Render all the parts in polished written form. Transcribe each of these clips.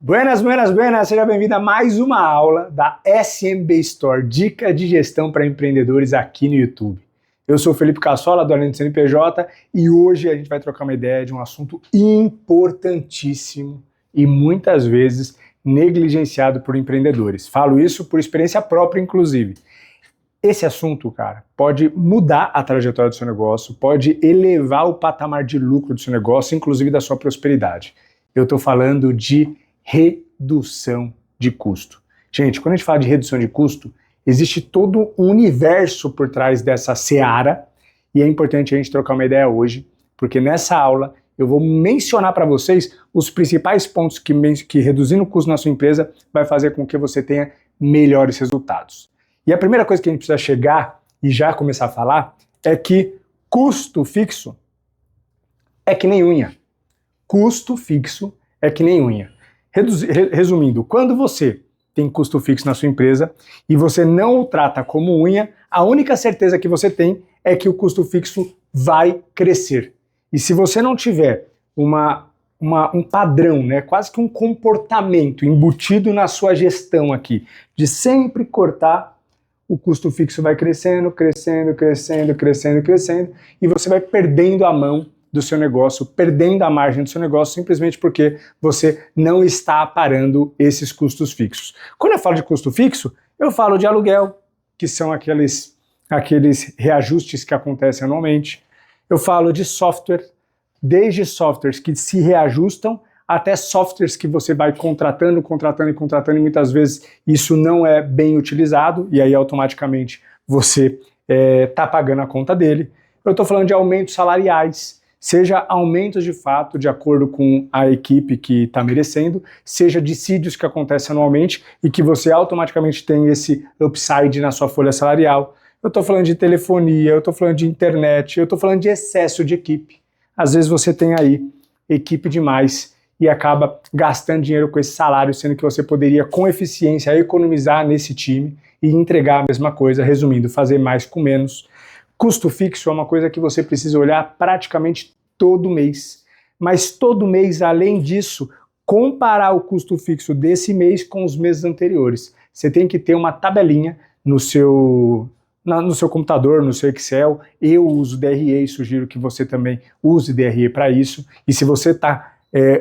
Buenas, buenas, buenas! Seja bem-vindo a mais uma aula da SMB Store, dica de gestão para empreendedores aqui no YouTube. Eu sou o Felipe Cassola, do Além do CNPJ, e hoje a gente vai trocar uma ideia de um assunto importantíssimo e muitas vezes negligenciado por empreendedores. Falo isso por experiência própria, inclusive. Esse assunto, cara, pode mudar a trajetória do seu negócio, pode elevar o patamar de lucro do seu negócio, inclusive da sua prosperidade. Eu estou falando de redução de custo. Gente, quando a gente fala de redução de custo, existe todo um universo por trás dessa seara e é importante a gente trocar uma ideia hoje, porque nessa aula eu vou mencionar para vocês os principais pontos que reduzindo o custo na sua empresa vai fazer com que você tenha melhores resultados. E a primeira coisa que a gente precisa chegar e já começar a falar é que custo fixo é que nem unha. Custo fixo é que nem unha. Resumindo, quando você tem custo fixo na sua empresa e você não o trata como unha, a única certeza que você tem é que o custo fixo vai crescer. E se você não tiver um padrão, né, quase que um comportamento embutido na sua gestão aqui, de sempre cortar, o custo fixo vai crescendo, crescendo, crescendo, crescendo, crescendo, e você vai perdendo a mão do seu negócio, perdendo a margem do seu negócio, simplesmente porque você não está aparando esses custos fixos. Quando eu falo de custo fixo, eu falo de aluguel, que são aqueles reajustes que acontecem anualmente. Eu falo de software, desde softwares que se reajustam, até softwares que você vai contratando, e muitas vezes isso não é bem utilizado, e aí automaticamente você está pagando a conta dele. Eu estou falando de aumentos salariais, seja aumentos de fato de acordo com a equipe que está merecendo, seja dissídios que acontecem anualmente e que você automaticamente tem esse upside na sua folha salarial. Eu estou falando de telefonia, eu estou falando de internet, eu estou falando de excesso de equipe. Às vezes você tem aí equipe demais e acaba gastando dinheiro com esse salário, sendo que você poderia com eficiência economizar nesse time e entregar a mesma coisa, resumindo, fazer mais com menos. Custo fixo é uma coisa que você precisa olhar praticamente todo mês. Mas todo mês, além disso, comparar o custo fixo desse mês com os meses anteriores. Você tem que ter uma tabelinha no seu computador, no seu Excel. Eu uso DRE e sugiro que você também use DRE para isso. E se você está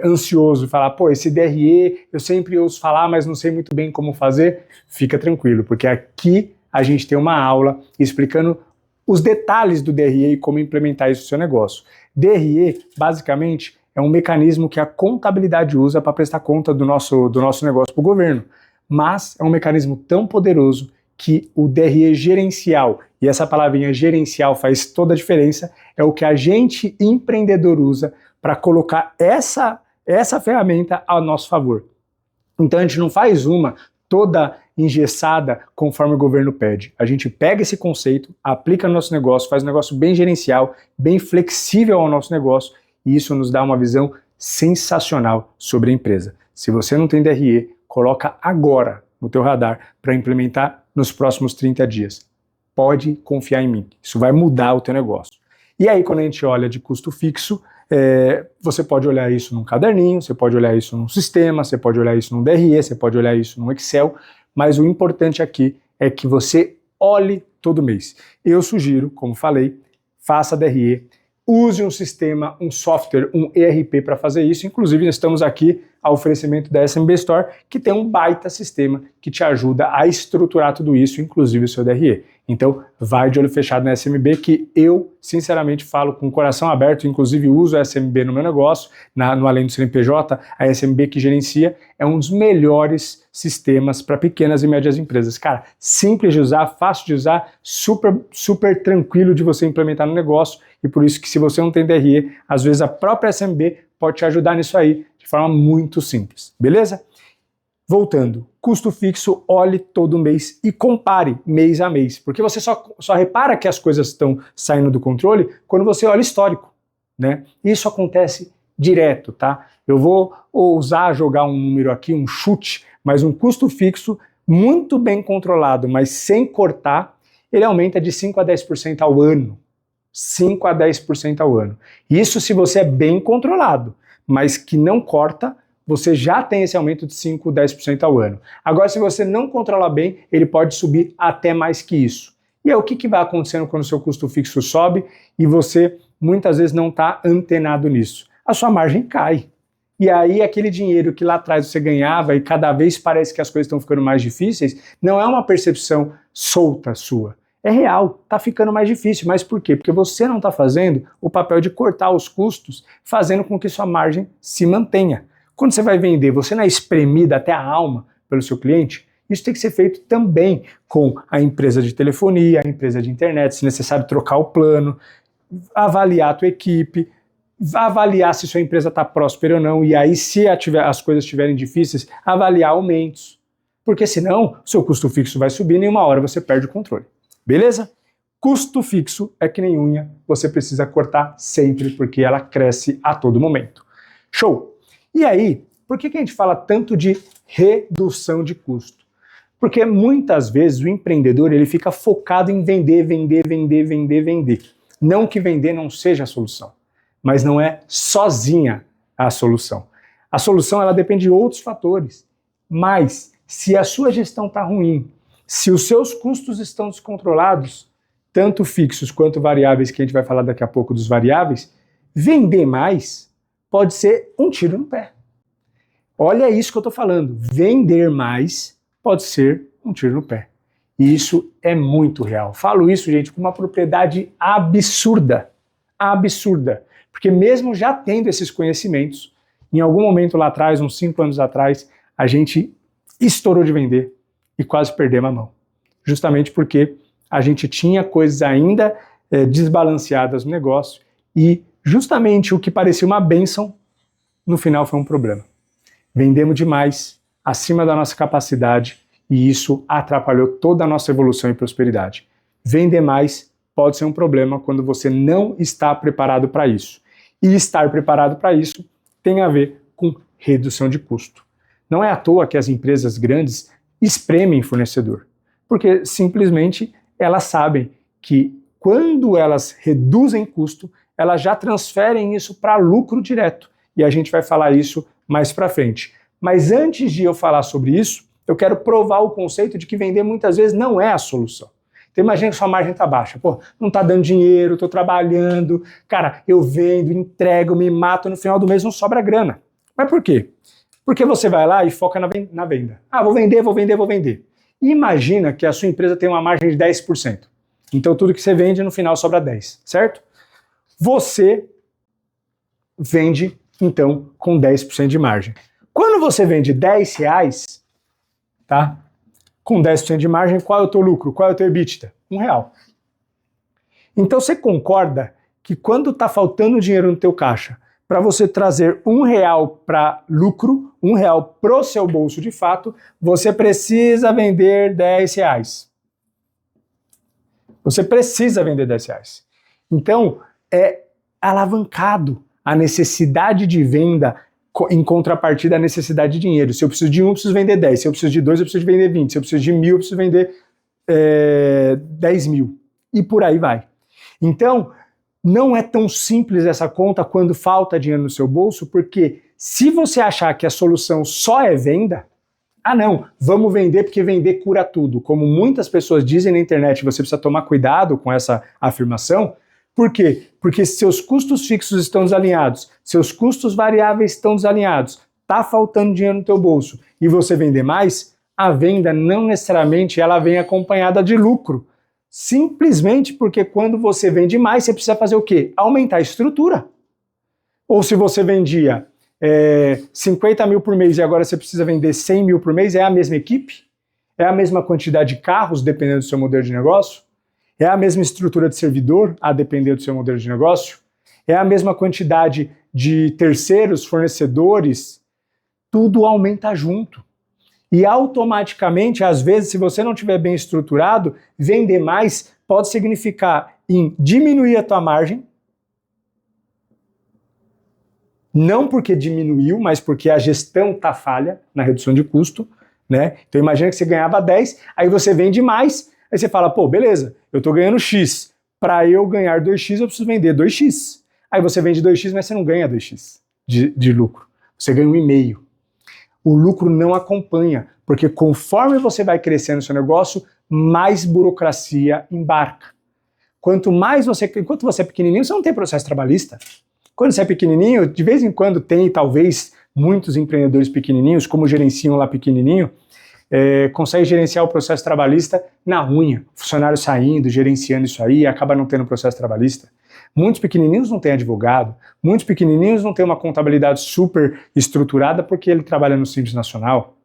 ansioso e falar, pô, esse DRE eu sempre ouço falar, mas não sei muito bem como fazer, fica tranquilo, porque aqui a gente tem uma aula explicando os detalhes do DRE e como implementar isso no seu negócio. DRE, basicamente, é um mecanismo que a contabilidade usa para prestar conta do nosso negócio para o governo. Mas é um mecanismo tão poderoso que o DRE gerencial, e essa palavrinha gerencial faz toda a diferença, é o que a gente, empreendedor, usa para colocar essa ferramenta a nosso favor. Então a gente não faz uma toda engessada conforme o governo pede. A gente pega esse conceito, aplica no nosso negócio, faz um negócio bem gerencial, bem flexível ao nosso negócio e isso nos dá uma visão sensacional sobre a empresa. Se você não tem DRE, coloca agora no teu radar para implementar nos próximos 30 dias. Pode confiar em mim, isso vai mudar o teu negócio. E aí quando a gente olha de custo fixo, você pode olhar isso num caderninho, você pode olhar isso num sistema, você pode olhar isso num DRE, você pode olhar isso num Excel, mas o importante aqui é que você olhe todo mês. Eu sugiro, como falei, faça DRE, use um sistema, um software, um ERP para fazer isso. Inclusive, estamos aqui a oferecimento da SMB Store, que tem um baita sistema que te ajuda a estruturar tudo isso, inclusive o seu DRE. Então, vai de olho fechado na SMB, que eu, sinceramente, falo com o coração aberto, inclusive uso a SMB no meu negócio, no Além do CNPJ, a SMB que gerencia, é um dos melhores sistemas para pequenas e médias empresas. Cara, simples de usar, fácil de usar, super tranquilo de você implementar no negócio, e por isso que se você não tem DRE, às vezes a própria SMB pode te ajudar nisso aí, de forma muito simples, beleza? Voltando, custo fixo, olhe todo mês e compare mês a mês, porque você só repara que as coisas estão saindo do controle quando você olha histórico, né? Isso acontece direto, tá? Eu vou ousar jogar um número aqui, um chute, mas um custo fixo muito bem controlado, mas sem cortar, ele aumenta de 5 a 10% ao ano. 5 a 10% ao ano. Isso se você é bem controlado, mas que não corta, você já tem esse aumento de 5, 10% ao ano. Agora, se você não controlar bem, ele pode subir até mais que isso. E aí, o que vai acontecendo quando o seu custo fixo sobe e você muitas vezes não está antenado nisso? A sua margem cai. E aí, aquele dinheiro que lá atrás você ganhava e cada vez parece que as coisas estão ficando mais difíceis, não é uma percepção solta sua. É real, está ficando mais difícil. Mas por quê? Porque você não está fazendo o papel de cortar os custos, fazendo com que sua margem se mantenha. Quando você vai vender, você não é espremido até a alma pelo seu cliente? Isso tem que ser feito também com a empresa de telefonia, a empresa de internet, se necessário trocar o plano, avaliar a tua equipe, avaliar se sua empresa está próspera ou não, e aí se as coisas estiverem difíceis, avaliar aumentos. Porque senão, o seu custo fixo vai subindo e em uma hora você perde o controle. Beleza? Custo fixo é que nem unha, você precisa cortar sempre, porque ela cresce a todo momento. Show! E aí, por que a gente fala tanto de redução de custo? Porque muitas vezes o empreendedor ele fica focado em vender, vender, vender, vender, vender. Não que vender não seja a solução, mas não é sozinha a solução. A solução ela depende de outros fatores. Mas se a sua gestão está ruim, se os seus custos estão descontrolados, tanto fixos quanto variáveis, que a gente vai falar daqui a pouco dos variáveis, vender mais pode ser um tiro no pé. Olha isso que eu estou falando. Vender mais pode ser um tiro no pé. E isso é muito real. Falo isso, gente, com uma propriedade absurda. Absurda. Porque mesmo já tendo esses conhecimentos, em algum momento lá atrás, uns 5 anos atrás, a gente estourou de vender e quase perdemos a mão. Justamente porque a gente tinha coisas ainda desbalanceadas no negócio e justamente o que parecia uma bênção, no final foi um problema. Vendemos demais, acima da nossa capacidade, e isso atrapalhou toda a nossa evolução e prosperidade. Vender mais pode ser um problema quando você não está preparado para isso. E estar preparado para isso tem a ver com redução de custo. Não é à toa que as empresas grandes espremem fornecedor, porque simplesmente elas sabem que quando elas reduzem custo, elas já transferem isso para lucro direto. E a gente vai falar isso mais para frente. Mas antes de eu falar sobre isso, eu quero provar o conceito de que vender muitas vezes não é a solução. Então imagina que sua margem está baixa. Pô, não está dando dinheiro, estou trabalhando, cara, eu vendo, entrego, me mato, no final do mês não sobra grana. Mas por quê? Porque você vai lá e foca na venda. Ah, vou vender, vou vender, vou vender. E imagina que a sua empresa tem uma margem de 10%. Então tudo que você vende no final sobra 10%, certo? Você vende, então, com 10% de margem. Quando você vende R$10, tá? Com 10% de margem, qual é o teu lucro? Qual é o teu EBITDA? R$1. Então você concorda que quando está faltando dinheiro no teu caixa, para você trazer R$1 para lucro, R$1 pro seu bolso de fato, você precisa vender R$10. Você precisa vender R$10. Então, é alavancado a necessidade de venda em contrapartida à necessidade de dinheiro. Se eu preciso de 1, eu preciso vender 10. Se eu preciso de 2, eu preciso vender 20. Se eu preciso de 1.000, eu preciso vender 10.000. E por aí vai. Então, não é tão simples essa conta quando falta dinheiro no seu bolso, porque se você achar que a solução só é venda, ah não, vamos vender porque vender cura tudo. Como muitas pessoas dizem na internet, você precisa tomar cuidado com essa afirmação. Por quê? Porque seus custos fixos estão desalinhados, seus custos variáveis estão desalinhados, está faltando dinheiro no teu bolso e você vender mais, a venda não necessariamente ela vem acompanhada de lucro. Simplesmente porque quando você vende mais, você precisa fazer o quê? Aumentar a estrutura. Ou se você vendia 50 mil por mês e agora você precisa vender 100 mil por mês, é a mesma equipe? É a mesma quantidade de carros, dependendo do seu modelo de negócio? É a mesma estrutura de servidor, a depender do seu modelo de negócio? É a mesma quantidade de terceiros, fornecedores? Tudo aumenta junto. E automaticamente, às vezes, se você não estiver bem estruturado, vender mais pode significar em diminuir a tua margem, não porque diminuiu, mas porque a gestão está falha na redução de custo, né? Então imagina que você ganhava 10, aí você vende mais, aí você fala, pô, beleza, eu estou ganhando X, para eu ganhar 2X eu preciso vender 2X. Aí você vende 2X, mas você não ganha 2X de lucro, você ganha 1,5. o lucro não acompanha, porque conforme você vai crescendo no seu negócio, mais burocracia embarca. Enquanto você é pequenininho, você não tem processo trabalhista. Quando você é pequenininho, de vez em quando tem, talvez, muitos empreendedores pequenininhos, como gerenciam lá pequenininho, consegue gerenciar o processo trabalhista na unha. Funcionário saindo, gerenciando isso aí, acaba não tendo processo trabalhista. Muitos pequenininhos não têm advogado, muitos pequenininhos não têm uma contabilidade super estruturada porque ele trabalha no Simples Nacional.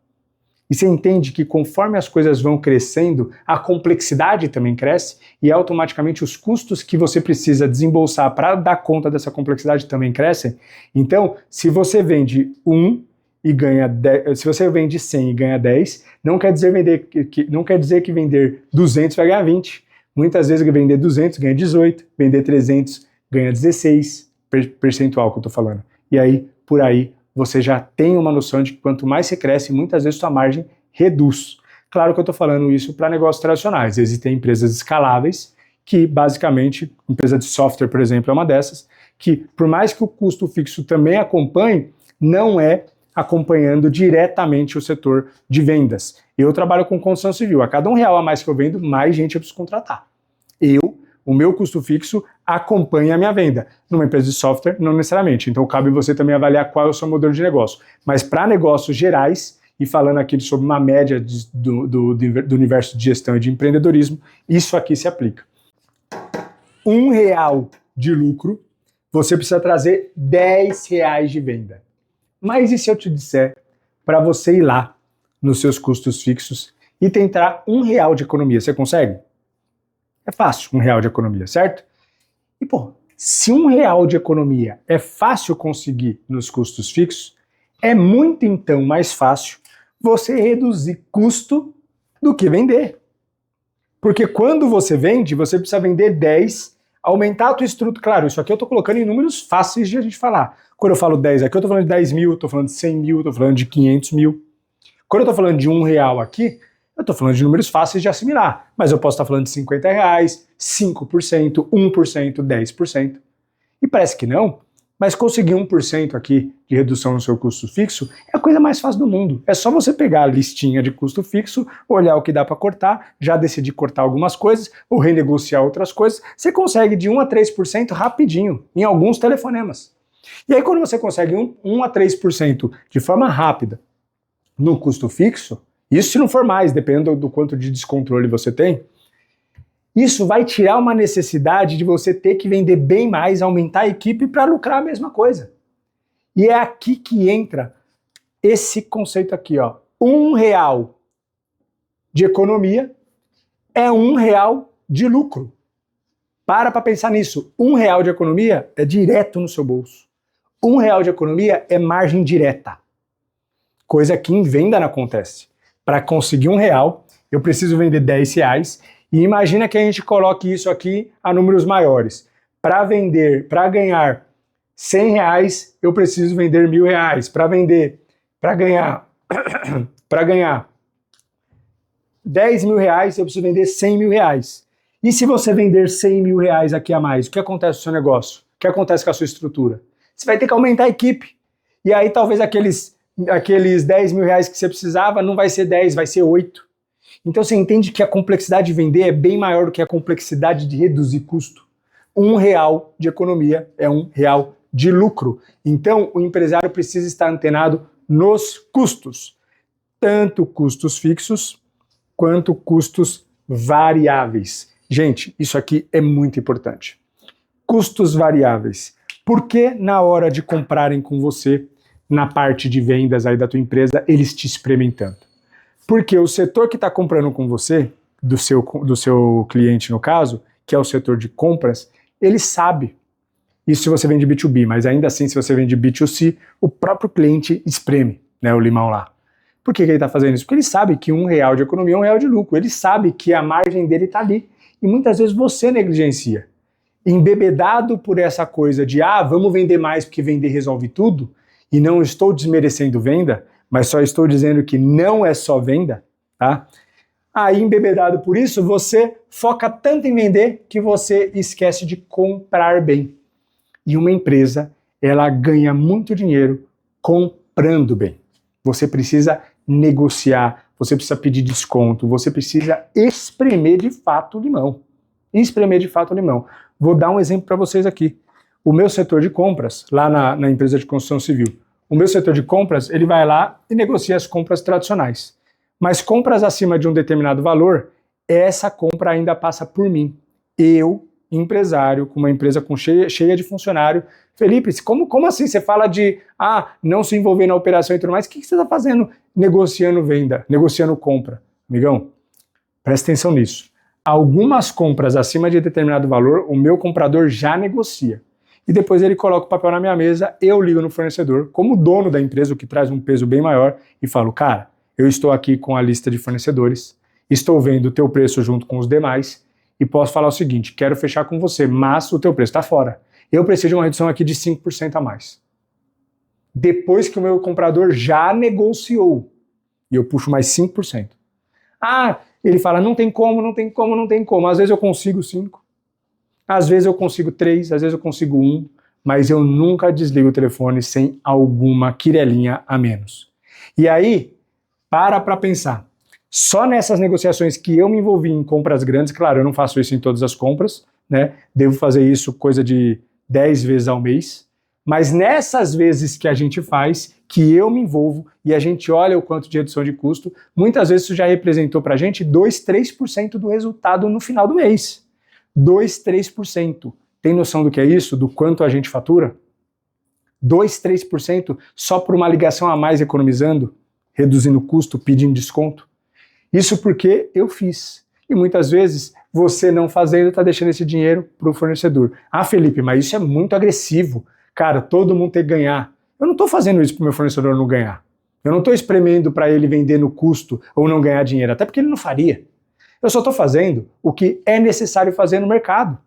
E você entende que conforme as coisas vão crescendo, a complexidade também cresce e automaticamente os custos que você precisa desembolsar para dar conta dessa complexidade também crescem. Então, se você vende 1 e ganha 10, se você vende 100 e ganha 10, não quer dizer que vender 200 vai ganhar 20. Muitas vezes vender 200 ganha 18, vender 300 ganha 16, percentual que eu estou falando. E aí, por aí, você já tem uma noção de que quanto mais você cresce, muitas vezes sua margem reduz. Claro que eu estou falando isso para negócios tradicionais. Existem empresas escaláveis que, basicamente, empresa de software, por exemplo, é uma dessas, que por mais que o custo fixo também acompanhe, não é acompanhando diretamente o setor de vendas. Eu trabalho com construção civil. A cada R$1 a mais que eu vendo, mais gente eu preciso contratar. O meu custo fixo acompanha a minha venda. Numa empresa de software, não necessariamente. Então cabe você também avaliar qual é o seu modelo de negócio. Mas para negócios gerais, e falando aqui sobre uma média do universo de gestão e de empreendedorismo, isso aqui se aplica. R$1 de lucro, você precisa trazer R$10 de venda. Mas e se eu te disser para você ir lá nos seus custos fixos e tentar R$1 de economia? Você consegue? É fácil, R$1 de economia, certo? E, se R$1 de economia é fácil conseguir nos custos fixos, é muito, então, mais fácil você reduzir custo do que vender. Porque quando você vende, você precisa vender 10, aumentar a tua estrutura. Claro, isso aqui eu estou colocando em números fáceis de a gente falar. Quando eu falo 10 aqui, eu estou falando de 10 mil, estou falando de 100 mil, estou falando de 500 mil. Quando eu estou falando de R$1 aqui, eu estou falando de números fáceis de assimilar, mas eu posso estar falando de R$50, 5%, 1%, 10%. E parece que não, mas conseguir 1% aqui de redução no seu custo fixo é a coisa mais fácil do mundo. É só você pegar a listinha de custo fixo, olhar o que dá para cortar, já decidir cortar algumas coisas ou renegociar outras coisas. Você consegue de 1 a 3% rapidinho, em alguns telefonemas. E aí quando você consegue 1 a 3% de forma rápida no custo fixo, isso se não for mais, dependendo do quanto de descontrole você tem, isso vai tirar uma necessidade de você ter que vender bem mais, aumentar a equipe para lucrar a mesma coisa. E é aqui que entra esse conceito aqui, ó. R$1 de economia é R$1 de lucro. Para pensar nisso. R$1 de economia é direto no seu bolso. R$1 de economia é margem direta. Coisa que em venda não acontece. Para conseguir R$1, eu preciso vender R$10 e imagina que a gente coloque isso aqui a números maiores. Para ganhar R$100, eu preciso vender R$1.000. Para ganhar R$10.000, eu preciso vender R$100.000. E se você vender R$100.000 aqui a mais, o que acontece com o seu negócio? O que acontece com a sua estrutura? Você vai ter que aumentar a equipe. E aí talvez aqueles R$10.000 que você precisava não vai ser 10, vai ser 8. Então você entende que a complexidade de vender é bem maior do que a complexidade de reduzir custo. R$1 de economia é R$1 de lucro. Então o empresário precisa estar antenado nos custos. Tanto custos fixos quanto custos variáveis. Gente, isso aqui é muito importante. Custos variáveis. Por que na hora de comprarem com você, na parte de vendas aí da tua empresa, eles te espremem tanto? Porque o setor que está comprando com você, do seu cliente no caso, que é o setor de compras, ele sabe. Isso se você vende B2B, mas ainda assim se você vende B2C, o próprio cliente espreme, né, o limão lá. Por que ele está fazendo isso? Porque ele sabe que R$1 de economia é R$1 de lucro. Ele sabe que a margem dele está ali. E muitas vezes você negligencia. Embebedado por essa coisa de, vamos vender mais porque vender resolve tudo, e não estou desmerecendo venda, mas só estou dizendo que não é só venda, tá? Aí, embebedado por isso, você foca tanto em vender que você esquece de comprar bem. E uma empresa, ela ganha muito dinheiro comprando bem. Você precisa negociar, você precisa pedir desconto, você precisa espremer de fato o limão. Espremer de fato o limão. Vou dar um exemplo para vocês aqui. O meu setor de compras, lá na empresa de construção civil, o meu setor de compras, ele vai lá e negocia as compras tradicionais. Mas compras acima de um determinado valor, essa compra ainda passa por mim. Eu, empresário, com uma empresa cheia de funcionário. Felipe, como assim você fala de não se envolver na operação e tudo mais? O que você está fazendo negociando venda, negociando compra? Amigão, presta atenção nisso. Algumas compras acima de determinado valor, o meu comprador já negocia. E depois ele coloca o papel na minha mesa, eu ligo no fornecedor, como dono da empresa, o que traz um peso bem maior, e falo, cara, eu estou aqui com a lista de fornecedores, estou vendo o teu preço junto com os demais, e posso falar o seguinte, quero fechar com você, mas o teu preço está fora. Eu preciso de uma redução aqui de 5% a mais. Depois que o meu comprador já negociou, e eu puxo mais 5%. Ele fala, não tem como, não tem como, não tem como. Às vezes eu consigo 5%. Às vezes eu consigo 3, às vezes eu consigo 1, mas eu nunca desligo o telefone sem alguma quirelinha a menos. E aí, para pensar. Só nessas negociações que eu me envolvi em compras grandes, claro, eu não faço isso em todas as compras, né? Devo fazer isso coisa de 10 vezes ao mês, mas nessas vezes que a gente faz, que eu me envolvo e a gente olha o quanto de redução de custo, muitas vezes isso já representou para a gente 2, 3% do resultado no final do mês. 2, 3%. Tem noção do que é isso? Do quanto a gente fatura? 2, 3% só por uma ligação a mais economizando, reduzindo o custo, pedindo desconto? Isso porque eu fiz. E muitas vezes você não fazendo está deixando esse dinheiro para o fornecedor. Felipe, mas isso é muito agressivo. Cara, todo mundo tem que ganhar. Eu não estou fazendo isso para o meu fornecedor não ganhar. Eu não estou espremendo para ele vender no custo ou não ganhar dinheiro, até porque ele não faria. Eu só estou fazendo o que é necessário fazer no mercado,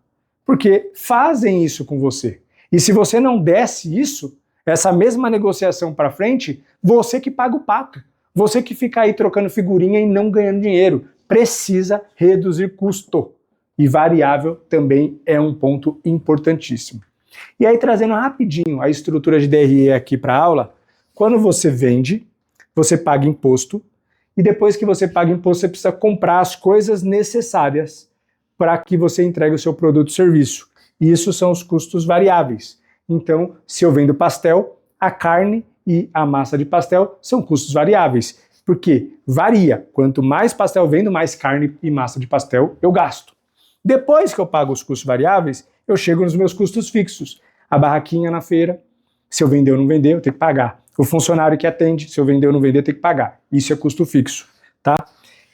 porque fazem isso com você. E se você não desse isso, essa mesma negociação para frente, você que paga o pato. Você que fica aí trocando figurinha e não ganhando dinheiro. Precisa reduzir custo. E variável também é um ponto importantíssimo. E aí, trazendo rapidinho a estrutura de DRE aqui para a aula, quando você vende, você paga imposto, e depois que você paga imposto, você precisa comprar as coisas necessárias para que você entregue o seu produto ou serviço. E isso são os custos variáveis. Então, se eu vendo pastel, a carne e a massa de pastel são custos variáveis. Porque varia. Quanto mais pastel eu vendo, mais carne e massa de pastel eu gasto. Depois que eu pago os custos variáveis, eu chego nos meus custos fixos. A barraquinha na feira, se eu vender ou não vender, eu tenho que pagar. O funcionário que atende, se eu vender ou não vender, eu tenho que pagar. Isso é custo fixo, tá?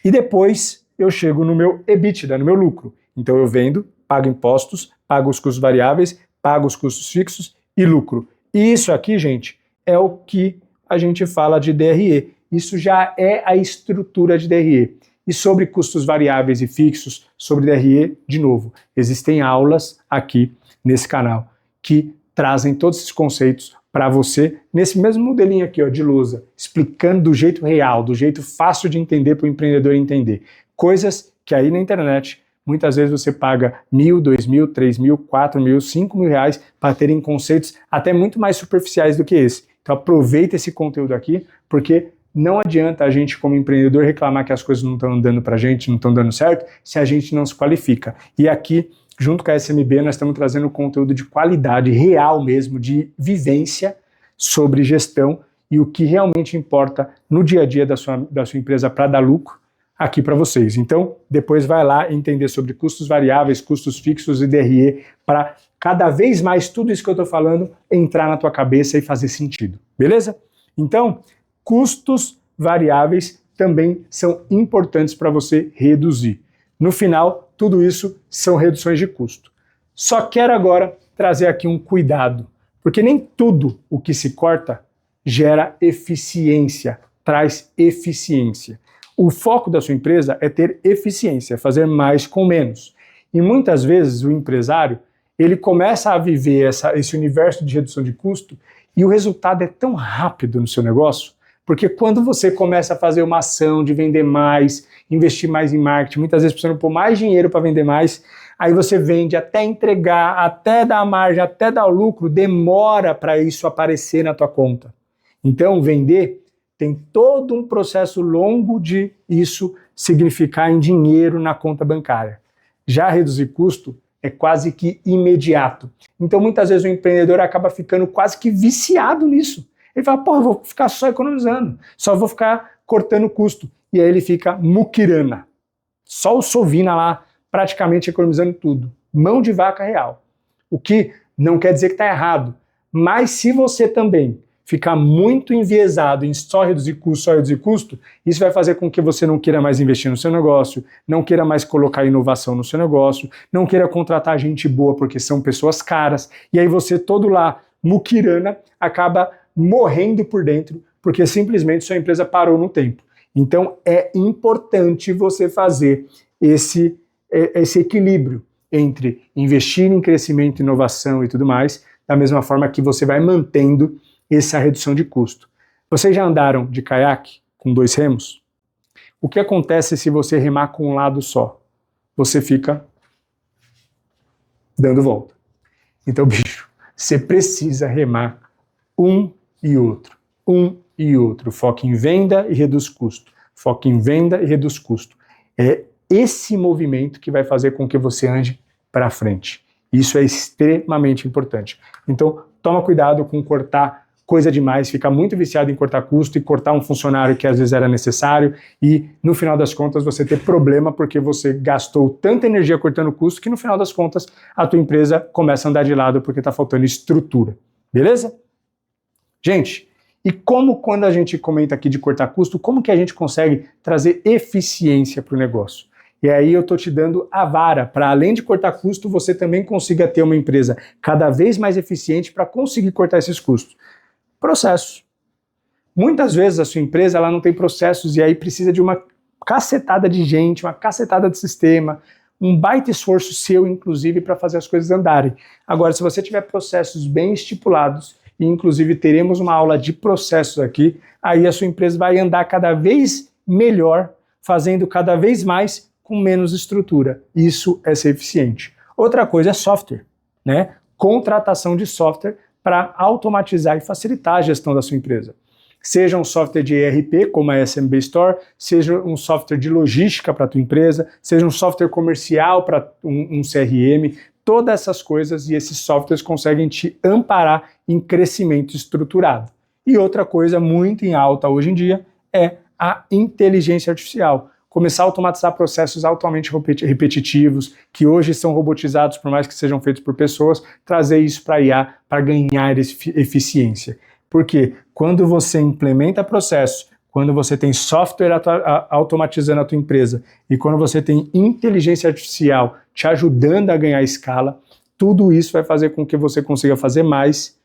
E depois eu chego no meu EBITDA, no meu lucro. Então eu vendo, pago impostos, pago os custos variáveis, pago os custos fixos e lucro. E isso aqui, gente, é o que a gente fala de DRE. Isso já é a estrutura de DRE. E sobre custos variáveis e fixos, sobre DRE, de novo, existem aulas aqui nesse canal que trazem todos esses conceitos para você, nesse mesmo modelinho aqui, ó, de lousa, explicando do jeito real, do jeito fácil de entender para o empreendedor entender. Coisas que aí na internet, muitas vezes você paga 1.000, 2.000, 3.000, 4.000, 5.000 reais para terem conceitos até muito mais superficiais do que esse. Então aproveita esse conteúdo aqui, porque não adianta a gente como empreendedor reclamar que as coisas não estão dando para a gente, não estão dando certo, se a gente não se qualifica. E aqui, junto com a SMB, nós estamos trazendo conteúdo de qualidade, real mesmo, de vivência sobre gestão e o que realmente importa no dia a dia da sua empresa para dar lucro aqui para vocês. Então, depois vai lá entender sobre custos variáveis, custos fixos e DRE para cada vez mais tudo isso que eu estou falando entrar na tua cabeça e fazer sentido. Beleza? Então, custos variáveis também são importantes para você reduzir. No final, tudo isso são reduções de custo. Só quero agora trazer aqui um cuidado, porque nem tudo o que se corta gera eficiência, traz eficiência. O foco da sua empresa é ter eficiência, fazer mais com menos. E muitas vezes o empresário, ele começa a viver esse universo de redução de custo e o resultado é tão rápido no seu negócio, porque quando você começa a fazer uma ação de vender mais, investir mais em marketing, muitas vezes precisando pôr mais dinheiro para vender mais, aí você vende até entregar, até dar a margem, até dar o lucro, demora para isso aparecer na tua conta. Então, vender tem todo um processo longo de isso significar em dinheiro na conta bancária. Já reduzir custo é quase que imediato. Então, muitas vezes o empreendedor acaba ficando quase que viciado nisso. Ele fala, eu vou ficar só economizando, só vou ficar cortando custo. E aí ele fica muquirana. Só o Sovina lá, praticamente economizando tudo. Mão de vaca real. O que não quer dizer que está errado. Mas se você também ficar muito enviesado em só reduzir custo, isso vai fazer com que você não queira mais investir no seu negócio, não queira mais colocar inovação no seu negócio, não queira contratar gente boa porque são pessoas caras, e aí você todo lá, muquirana, acaba morrendo por dentro porque simplesmente sua empresa parou no tempo. Então é importante você fazer esse equilíbrio entre investir em crescimento, inovação e tudo mais, da mesma forma que você vai mantendo essa redução de custo. Vocês já andaram de caiaque com 2 remos? O que acontece se você remar com um lado só? Você fica dando volta. Então, bicho, você precisa remar um e outro. Foca em venda e reduz custo. Foca em venda e reduz custo. É esse movimento que vai fazer com que você ande para frente. Isso é extremamente importante. Então, toma cuidado com cortar coisa demais, ficar muito viciado em cortar custo e cortar um funcionário que às vezes era necessário e no final das contas você ter problema porque você gastou tanta energia cortando custo que no final das contas a tua empresa começa a andar de lado porque está faltando estrutura. Beleza? Gente, e como quando a gente comenta aqui de cortar custo, como que a gente consegue trazer eficiência para o negócio? E aí eu estou te dando a vara, para além de cortar custo, você também consiga ter uma empresa cada vez mais eficiente para conseguir cortar esses custos. Processos. Muitas vezes a sua empresa ela não tem processos e aí precisa de uma cacetada de gente, uma cacetada de sistema, um baita esforço seu, inclusive, para fazer as coisas andarem. Agora, se você tiver processos bem estipulados, e inclusive teremos uma aula de processos aqui, aí a sua empresa vai andar cada vez melhor, fazendo cada vez mais com menos estrutura. Isso é ser eficiente. Outra coisa é software, né? Contratação de software para automatizar e facilitar a gestão da sua empresa. Seja um software de ERP, como a SMB Store, seja um software de logística para a tua empresa, seja um software comercial para um CRM, todas essas coisas e esses softwares conseguem te amparar em crescimento estruturado. E outra coisa muito em alta hoje em dia é a inteligência artificial. Começar a automatizar processos altamente repetitivos, que hoje são robotizados, por mais que sejam feitos por pessoas, trazer isso para a IA para ganhar eficiência. Porque quando você implementa processos, quando você tem software automatizando a tua empresa e quando você tem inteligência artificial te ajudando a ganhar escala, tudo isso vai fazer com que você consiga fazer mais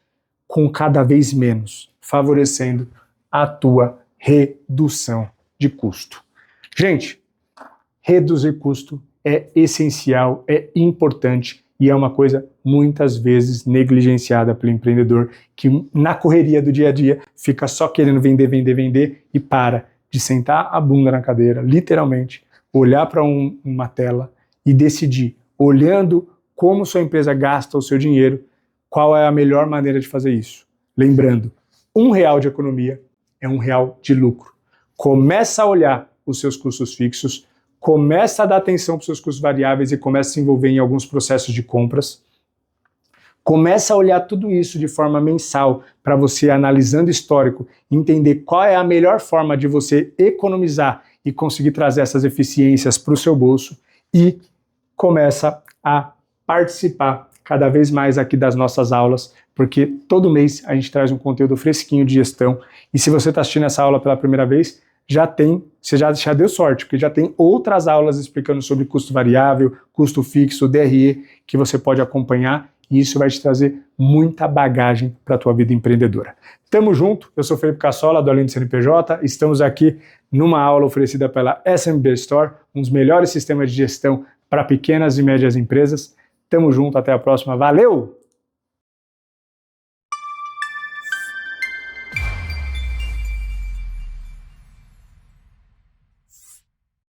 com cada vez menos, favorecendo a tua redução de custo. Gente, reduzir custo é essencial, é importante e é uma coisa muitas vezes negligenciada pelo empreendedor que na correria do dia a dia fica só querendo vender e para de sentar a bunda na cadeira, literalmente, olhar para uma tela e decidir, olhando como sua empresa gasta o seu dinheiro, qual é a melhor maneira de fazer isso. Lembrando, R$1 de economia é R$1 de lucro. Começa a olhar os seus custos fixos, começa a dar atenção para os seus custos variáveis e começa a se envolver em alguns processos de compras. Começa a olhar tudo isso de forma mensal para você, analisando histórico, entender qual é a melhor forma de você economizar e conseguir trazer essas eficiências para o seu bolso e começa a participar cada vez mais aqui das nossas aulas, porque todo mês a gente traz um conteúdo fresquinho de gestão e se você está assistindo essa aula pela primeira vez, você já deu sorte, porque já tem outras aulas explicando sobre custo variável, custo fixo, DRE, que você pode acompanhar e isso vai te trazer muita bagagem para a tua vida empreendedora. Tamo junto, eu sou Felipe Cassola, do Além do CNPJ, estamos aqui numa aula oferecida pela SMB Store, um dos melhores sistemas de gestão para pequenas e médias empresas. Tamo junto, até a próxima, valeu!